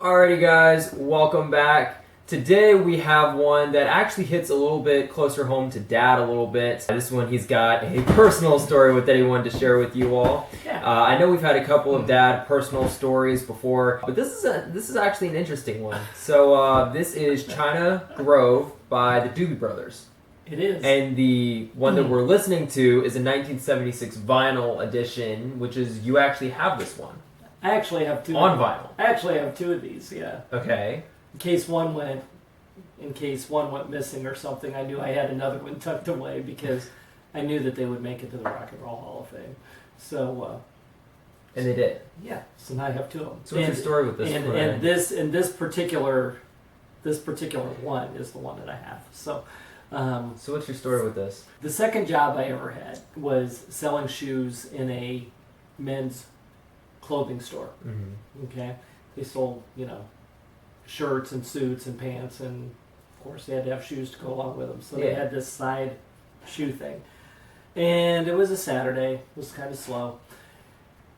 Alrighty guys, welcome back. Today we have one that actually hits a little bit closer home to Dad a little bit. This one he's got a personal story with that he wanted to share with you all. Yeah. I know we've had a couple of Dad personal stories before, but this is actually an interesting one. So this is China Grove by the Doobie Brothers. It is. And the one that we're listening to is a 1976 vinyl edition, which is, you actually have this one. I actually have two. On vinyl. I actually have two of these, yeah. Okay. In case one went missing or something, I knew I had another one tucked away because I knew that they would make it to the Rock and Roll Hall of Fame. So, and they did. Yeah. So now I have two of them. So what's your story with this one? And this particular one is the one that I have. So what's your story with this? The second job I ever had was selling shoes in a men's clothing store. Mm-hmm. Okay, they sold, shirts and suits and pants, and of course they had to have shoes to go along with them. So they had this side shoe thing, and it was a Saturday. It was kind of slow,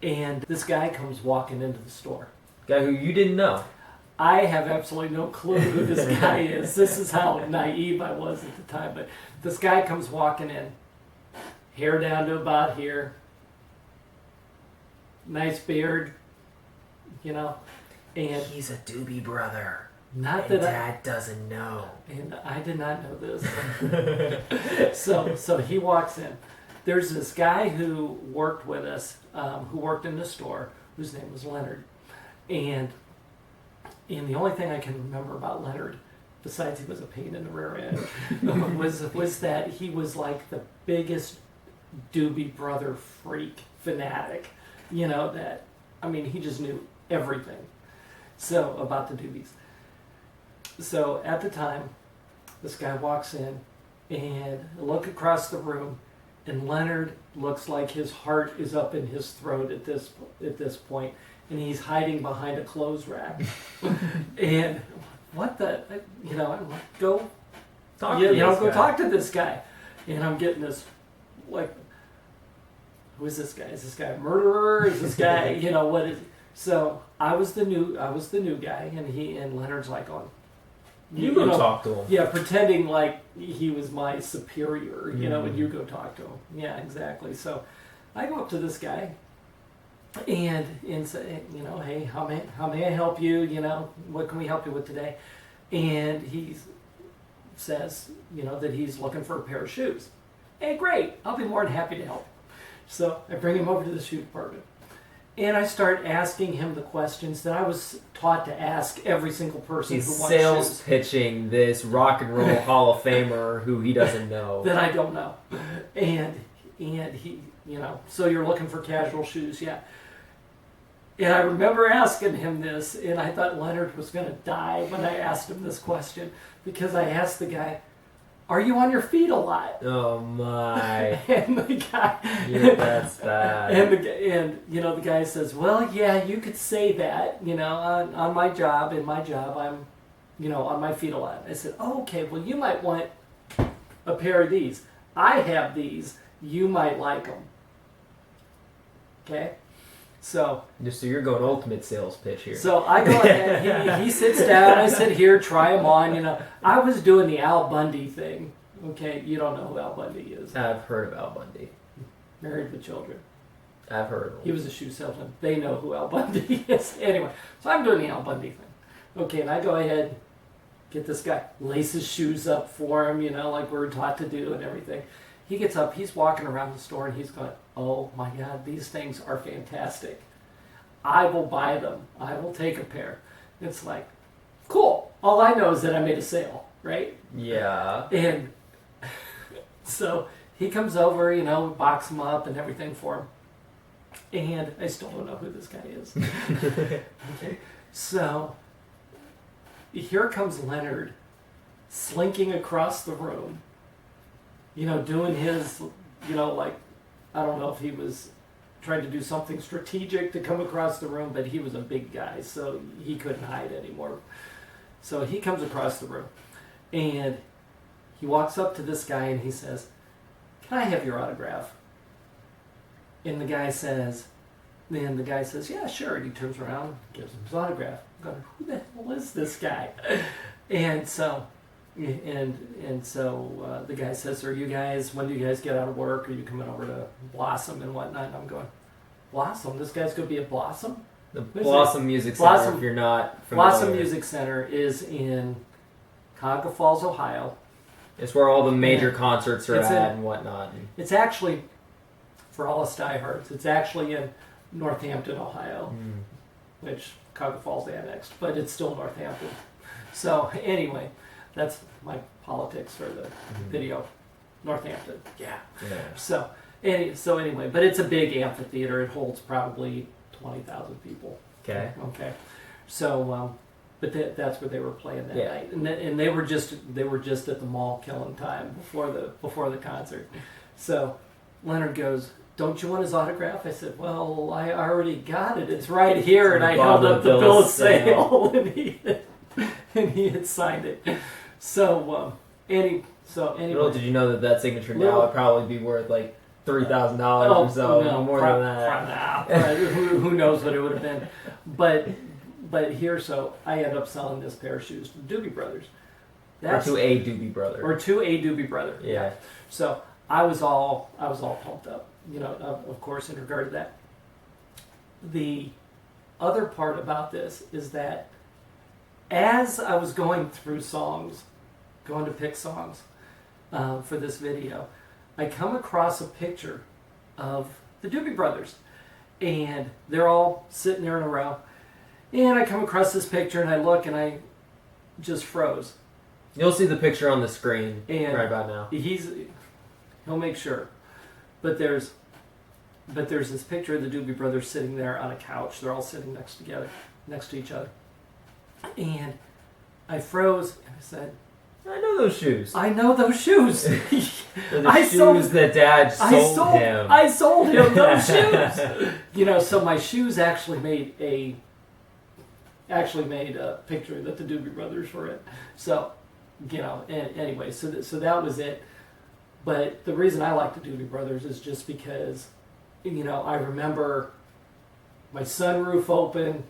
and this guy comes walking into the store. Guy who you didn't know. I have absolutely no clue who this guy is. This is how naive I was at the time. But this guy comes walking in, hair down to about here, nice beard, and he's a Doobie Brother. Not and that Dad doesn't know. And I did not know this. So he walks in. There's this guy who worked with us, who worked in the store, whose name was Leonard, and the only thing I can remember about Leonard, besides he was a pain in the rear end, was that he was like the biggest Doobie Brother freak fanatic. He just knew everything about the Doobies. So at the time, this guy walks in and I look across the room, and Leonard looks like his heart is up in his throat at this point, and he's hiding behind a clothes rack. And what the, I'm like, go talk to this guy. And I'm getting this, like, who is this guy? Is this guy a murderer? Is this guy, what is? So I was the new guy, and Leonard's like, oh, you go talk to him. Yeah, pretending like he was my superior, and you go talk to him. Yeah, exactly. So I go up to this guy and say, hey, how may I help you? What can we help you with today? And he says, that he's looking for a pair of shoes. Hey, great! I'll be more than happy to help. So I bring him over to the shoe department, and I start asking him the questions that I was taught to ask every single person who wants sales shoes. Pitching this Rock and Roll Hall of Famer who he doesn't know. That I don't know. And he, so you're looking for casual shoes, yeah. And I remember asking him this, and I thought Leonard was going to die when I asked him this question, because I asked the guy, are you on your feet a lot? Oh my. And the guy, that's bad. And the guy says, well, yeah, you could say that, on my job, I'm, on my feet a lot. I said, oh, okay, well, you might want a pair of these. I have these. You might like them. Okay? So you're going ultimate sales pitch here. So I go ahead, he sits down, I sit here, try them on, I was doing the Al Bundy thing. Okay, you don't know who Al Bundy is. I've heard of Al Bundy. Married with children. I've heard of him. He was a shoe salesman. They know who Al Bundy is. Anyway, so I'm doing the Al Bundy thing. Okay, and I go ahead, get this guy, lace his shoes up for him, like we were taught to do and everything. He gets up, he's walking around the store, and he's going, oh my God, these things are fantastic. I will buy them. I will take a pair. It's like, cool. All I know is that I made a sale, right? Yeah. And so he comes over, box them up and everything for him. And I still don't know who this guy is. Okay. So here comes Leonard slinking across the room, doing his, like, I don't know if he was trying to do something strategic to come across the room, but he was a big guy, so he couldn't hide anymore. So he comes across the room, and he walks up to this guy, and he says, can I have your autograph? And the guy says, then the guy says, yeah, sure. And he turns around, gives him his autograph. I'm going, who the hell is this guy? And so the guy says, when do you guys get out of work? Are you coming over to Blossom and whatnot? And I'm going, Blossom? This guy's going to be at Blossom? The Blossom Music Center, if you're not familiar. Blossom Music Center is in Cuyahoga Falls, Ohio. It's where all the major concerts are at and whatnot. It's actually, for all us diehards, it's actually in Northampton, Ohio, which Cuyahoga Falls annexed, but it's still Northampton. So anyway, that's my politics for the video. Northampton. Yeah. So anyway, but it's a big amphitheater. It holds probably 20,000 people. Okay. So, but that's where they were playing that night, and they were just at the mall killing time before the concert. So Leonard goes, "Don't you want his autograph?" I said, "Well, I already got it. It's right here." And I held up the bill of sale, and he had signed it. So anyway, little did you know that signature now would probably be worth like $3,000 or so, no, more than that. Who knows what it would have been? But here, so I ended up selling this pair of shoes to the Doobie Brothers. Or to a Doobie Brother. Yeah. So I was all pumped up, of course, in regard to that. The other part about this is that as I was going to pick songs for this video, I come across a picture of the Doobie Brothers, and they're all sitting there in a row. And I come across this picture, and I look, and I just froze. You'll see the picture on the screen right about now. He'll make sure, but there's this picture of the Doobie Brothers sitting there on a couch. They're all sitting next to each other, and I froze, and I said, I know those shoes. They're the shoes that Dad sold him. I sold him those shoes. So my shoes actually made a picture that the Doobie Brothers were in. So, anyway, so that was it. But the reason I like the Doobie Brothers is just because, I remember my sunroof open,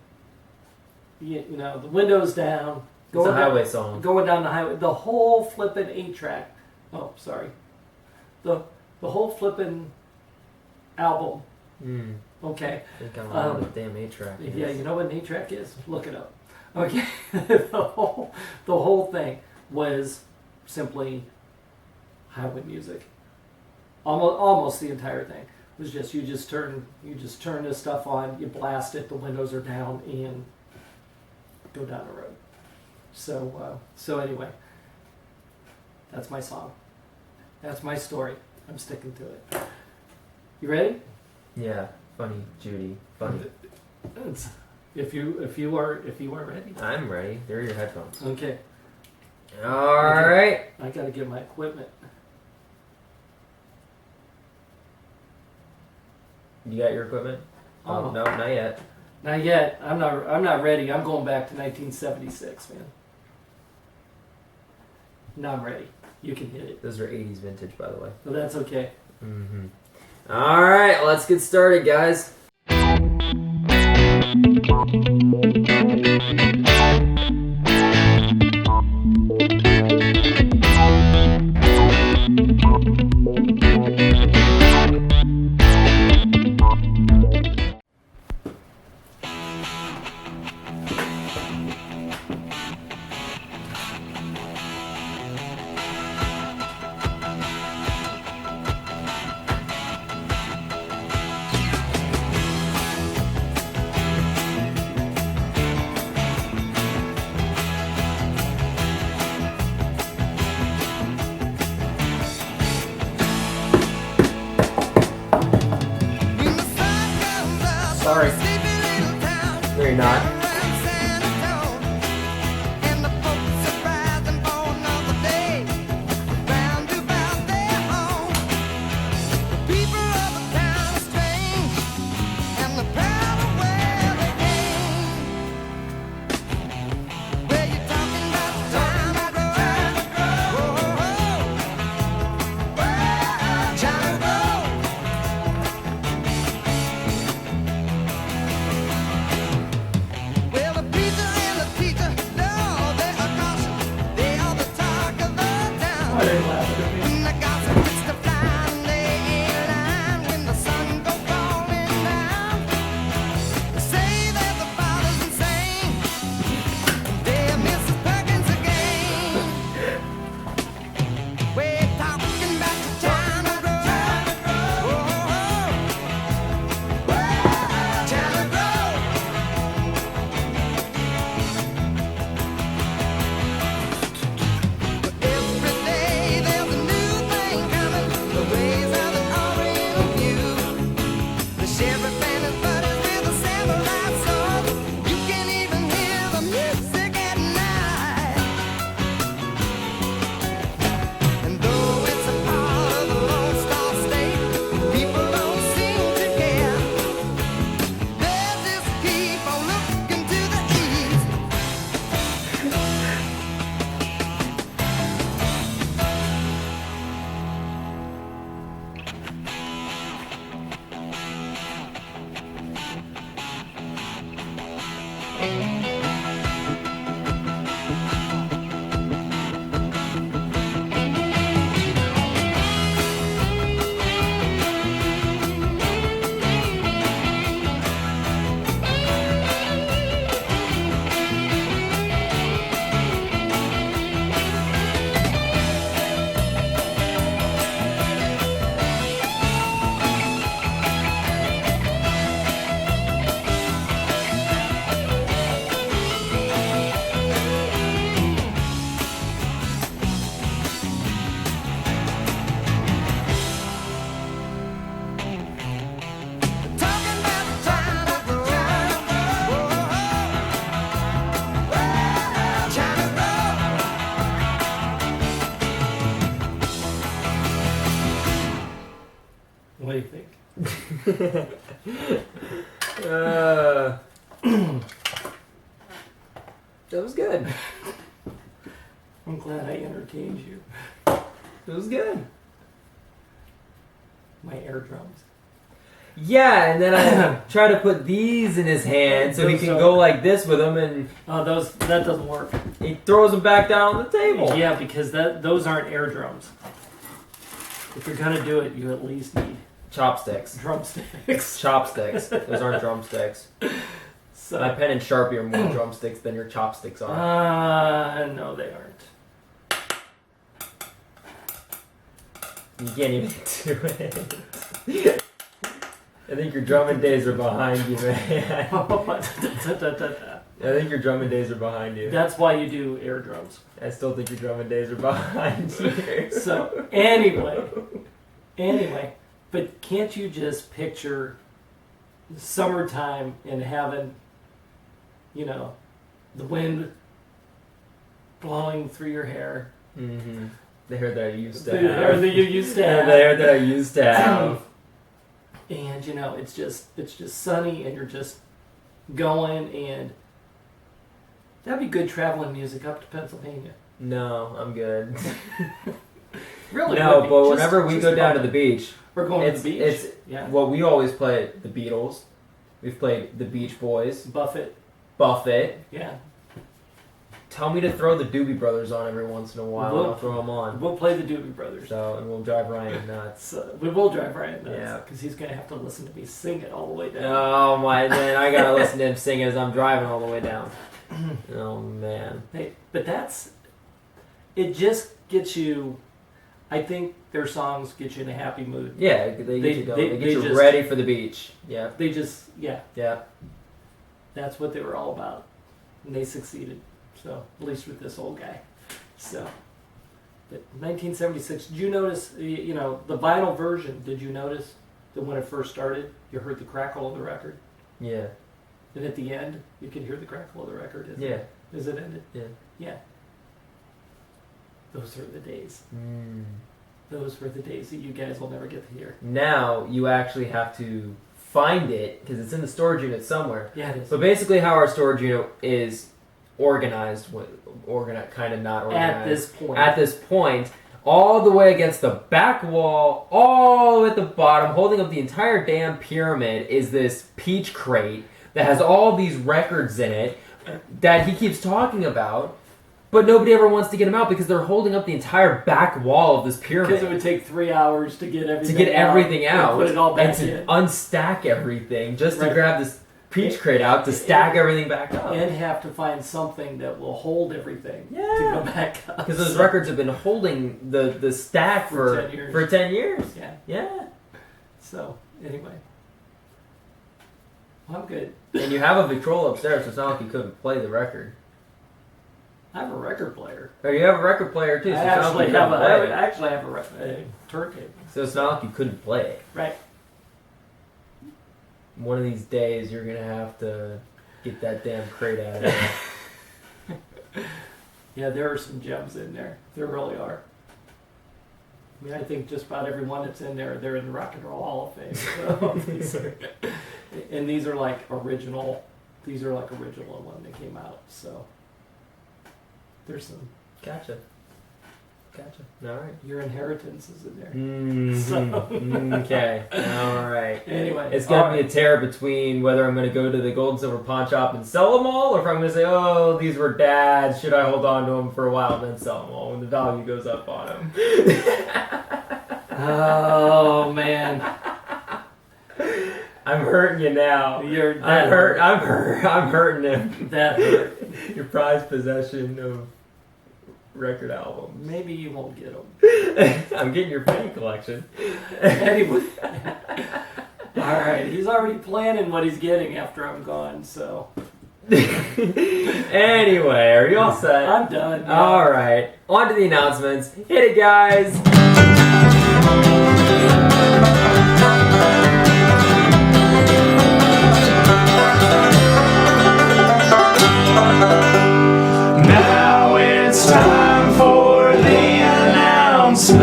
the windows down. It's a highway song. Going down the highway. The whole flippin' 8-track. Oh, sorry. The whole flippin' album. Okay. I think I don't know what the damn 8-track is. Yeah, you know what an 8-track is? Look it up. Okay. the whole thing was simply highway music. Almost the entire thing. It was just you just turn this stuff on, you blast it, the windows are down, and go down the road. So anyway, that's my song. That's my story. I'm sticking to it. You ready? Yeah. Funny, Judy. Funny. If you are ready. I'm ready. There are your headphones. Okay. All right. I gotta get my equipment. You got your equipment? Oh no, not yet. Not yet. I'm not ready. I'm going back to 1976, man. Now I'm ready. You can hit it. Those are 80s vintage, by the way. Well, that's okay. All right, let's get started, guys. Sorry. No, you're not. That was good. I'm glad I entertained you. It was good. My air drums. Yeah, and then I try to put these in his hand so he can go like this with them, and that doesn't work. he throws them back down on the table. Yeah, because those aren't air drums. If you're gonna do it, you at least need Chopsticks. drumsticks. Chopsticks. Those aren't drumsticks. So, My pen and Sharpie are more drumsticks than your chopsticks are. no, they aren't. You can't even do it. I think your drumming days are behind you, man. I think your drumming days are behind you. That's why you do air drums. I still think your drumming days are behind you. So anyway, but can't you just picture summertime and having, the wind blowing through your hair? Mm-hmm. The hair that I used to The have. hair that you used to have. The hair that I used to have. And it's just sunny, and you're just going, and that'd be good traveling music up to Pennsylvania. No, I'm good. Really? No, but whenever we go down to the beach, we're going to the beach. It's well, we always play the Beatles. We've played the Beach Boys, Buffett. Yeah. Tell me to throw the Doobie Brothers on every once in a while, and I'll throw them on. We'll play the Doobie Brothers. So, and we'll drive Ryan nuts. We will drive Ryan nuts. Yeah. Because he's going to have to listen to me sing it all the way down. Oh my, then I gotta listen to him sing as I'm driving all the way down. Oh man. Hey, but it just gets you, I think their songs get you in a happy mood. Yeah, they get you going. They get you just ready for the beach. Yeah. Yeah. That's what they were all about. And they succeeded. So, at least with this old guy. So, but 1976, did you notice, the vinyl version, did you notice that when it first started, you heard the crackle of the record? Yeah. And at the end, you could hear the crackle of the record as it ended? Yeah. Yeah. Those were the days. Mm. Those were the days that you guys will never get to hear. Now, you actually have to find it, because it's in the storage unit somewhere. Yeah, it is. So basically how our storage unit is organized, kind of not organized. At this point, all the way against the back wall, all at the bottom, holding up the entire damn pyramid, is this peach crate that has all these records in it that he keeps talking about, but nobody ever wants to get them out because they're holding up the entire back wall of this pyramid. Because it would take 3 hours to get everything out. And put it all back and to in. unstack everything, just to grab this peach crate out to stack everything back up. And have to find something that will hold everything to go back up. Because those records have been holding the stack for 10 years. For 10 years. Yeah. Yeah. So, anyway. I'm good. And you have a Victrola upstairs, so it's not like you couldn't play the record. I have a record player. Or you have a record player too, so I it's not like you couldn't play it. actually have a turntable. So it's not like you couldn't play it. Right. One of these days, you're going to have to get that damn crate out of there. Yeah, there are some gems in there. There really are. I mean, I think just about everyone that's in there, they're in the Rock and Roll Hall of Fame. So these are like original. These are like original when they came out. So there's some. Gotcha. All right. Your inheritance is in there. Okay. All right. Anyway, it's gonna be a tear between whether I'm gonna go to the gold and silver pawn shop and sell them all, or if I'm gonna say, "Oh, these were Dad's. Should I hold on to them for a while and then sell them all when the value goes up on them?" Oh man, I'm hurting you now. I'm hurting him. That hurt. Your prized possession of record albums. Maybe you won't get them. I'm getting your penny collection. Anyway. Alright, he's already planning what he's getting after I'm gone, so. Anyway, are you all set? I'm done. Yeah. Alright, on to the announcements. Hit it, guys! Now it's time for the announcements.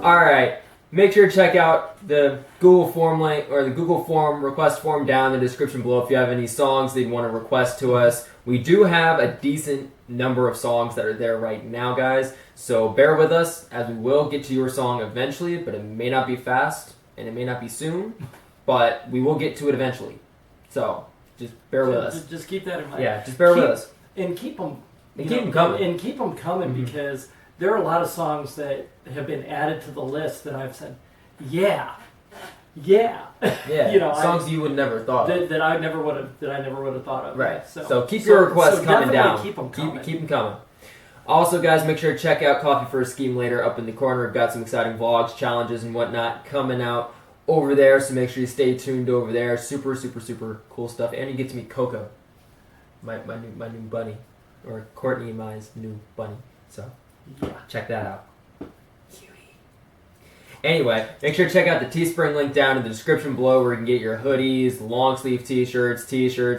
Alright, make sure to check out the Google form link or the Google form request form down in the description below if you have any songs that you want to request to us. We do have a decent number of songs that are there right now, guys. So bear with us as we will get to your song eventually, but it may not be fast and it may not be soon, but we will get to it eventually. So just bear with us. Just keep that in mind. Yeah, just bear with us. And keep them coming. And keep them coming because there are a lot of songs that have been added to the list that I've said, yeah. Songs you would never thought of. That I never would have thought of. Right. So keep your requests coming down. Keep them coming. Keep them coming. Also, guys, make sure to check out Coffee for a Scheme later up in the corner. We've got some exciting vlogs, challenges, and whatnot coming out over there. So make sure you stay tuned over there. Super, super, super cool stuff. And you get to meet Coco, my new bunny, or Courtney and Mai's new bunny. So check that out. Anyway, make sure to check out the Teespring link down in the description below where you can get your hoodies, long sleeve t-shirts,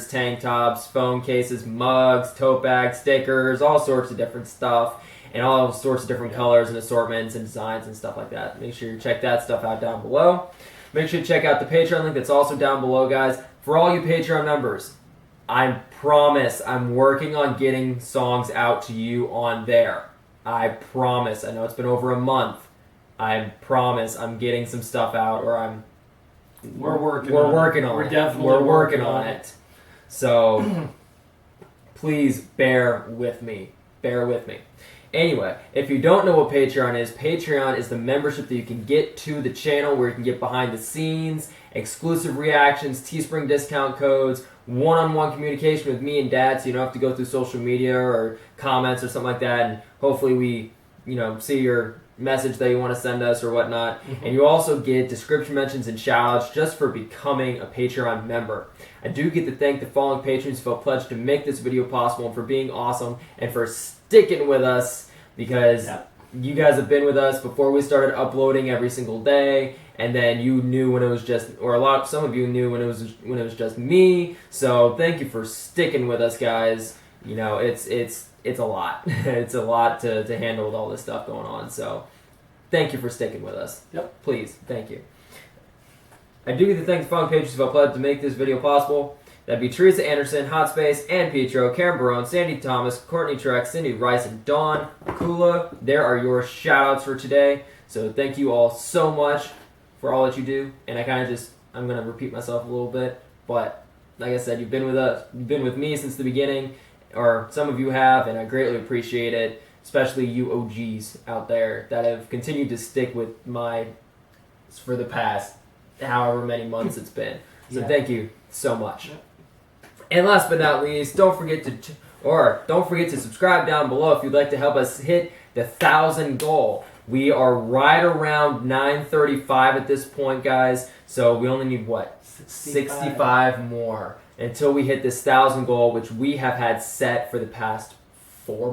tank tops, phone cases, mugs, tote bags, stickers, all sorts of different stuff, and all sorts of different colors and assortments and designs and stuff like that. Make sure you check that stuff out down below. Make sure to check out the Patreon link that's also down below, guys. For all you Patreon members, I promise I'm working on getting songs out to you on there. I promise. I know it's been over a month. I promise I'm getting some stuff out, or we're working on it. So please bear with me. Anyway, if you don't know what Patreon is the membership that you can get to the channel where you can get behind the scenes, exclusive reactions, Teespring discount codes, one-on-one communication with me and Dad, so you don't have to go through social media or comments or something like that, and hopefully we, see your message that you want to send us or whatnot. And you also get description mentions and shoutouts just for becoming a Patreon member. I do get to thank the following patrons who have pledged to make this video possible and for being awesome and for sticking with us, because you guys have been with us before we started uploading every single day, and then you knew when it was just, or some of you knew when it was just me. So thank you for sticking with us, guys. It's a lot. It's a lot to handle with all this stuff going on. So thank you for sticking with us. Yep. Please, thank you. I do get to thank the following patrons who have pledged to make this video possible. That'd be Teresa Anderson, Hotspace, and Petro, Karen Barone, Sandy Thomas, Courtney Trex, Cindy Rice, and Dawn Kula. There are your shout-outs for today. So thank you all so much for all that you do. And I'm going to repeat myself a little bit. But like I said, you've been with us. You've been with me since the beginning. Or some of you have, and I greatly appreciate it, especially you OGs out there that have continued to stick with for the past however many months it's been. So thank you so much. And last but not least, don't forget to subscribe down below if you'd like to help us hit the 1,000 goal. We are right around 935 at this point, guys. So we only need 65 more until we hit this 1,000 goal, which we have had set for the past 4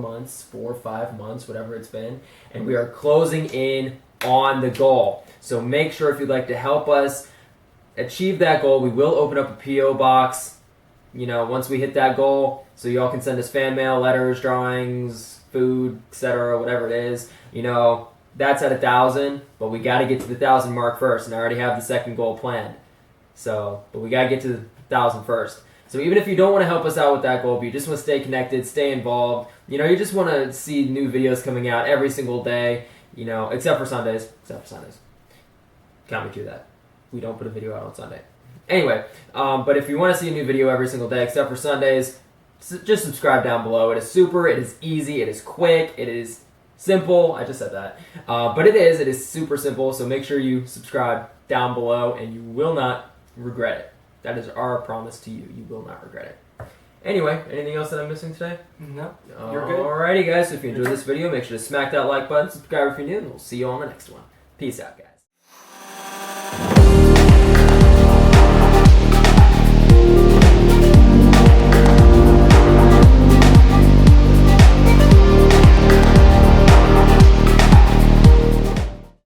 or 5 months, whatever it's been. And we are closing in on the goal. So make sure if you'd like to help us achieve that goal, we will open up a P.O. box, once we hit that goal. So y'all can send us fan mail, letters, drawings, food, etc., whatever it is. That's at 1,000, but we got to get to the 1,000 mark first. And I already have the second goal planned. But we got to get to the 1,000 first. So even if you don't want to help us out with that goal, but you just want to stay connected, stay involved, you just want to see new videos coming out every single day, except for Sundays. Count me to that. We don't put a video out on Sunday. Anyway, but if you want to see a new video every single day, except for Sundays, just subscribe down below. It is super, it is easy, it is quick, it is simple. I just said that. But it is super simple, so make sure you subscribe down below and you will not regret it. That is our promise to you. You will not regret it. Anyway, anything else that I'm missing today? No. You're good. Alrighty, guys. So if you enjoyed this video, make sure to smack that like button, subscribe if you're new, and we'll see you on the next one. Peace out, guys.